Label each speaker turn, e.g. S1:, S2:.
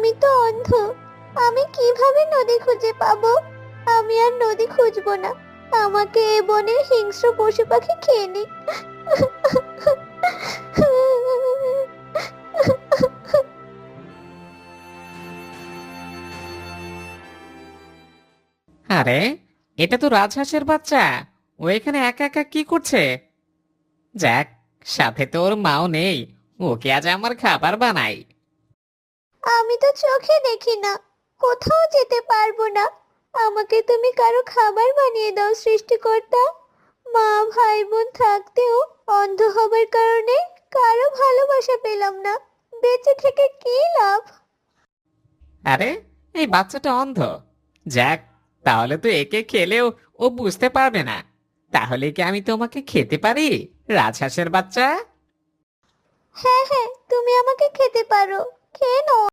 S1: আমি তো অন্ধ, আমি কিভাবে নদী খুঁজে পাবো? আমি আর নদী খুঁজবো না, আমাকে এ বনের হিংস্র পশু পাখি খেয়ে নি।
S2: আরে, এটা তো রাজহাঁসের বাচ্চা। ও এখানে একা একা কি করছে? যাক, সাথে তো ওর মাও নেই। ওকে আজ আমার খাবার বানাই।
S1: আমি তো চোখে দেখি না, কোথাও যেতে পারবো না। আমাকে তুমি কারো খাবার বানিয়ে দাও সৃষ্টিকর্তা। মা ভাই বোন থাকতেও অন্ধ হবার কারণে কারো ভালোবাসা পেলাম না। বেঁচে থেকে কি লাভ?
S2: আরে, এই বাচ্চাটা অন্ধ। যাক, তাহলে তো একে খেলেও ও বুঝতে পারবে না। তাহলে কি আমি তোমাকে খেতে পারি, রাজহাঁসের বাচ্চা?
S1: হ্যাঁ হ্যাঁ, তুমি আমাকে খেতে পারো, খেয়ে নাও।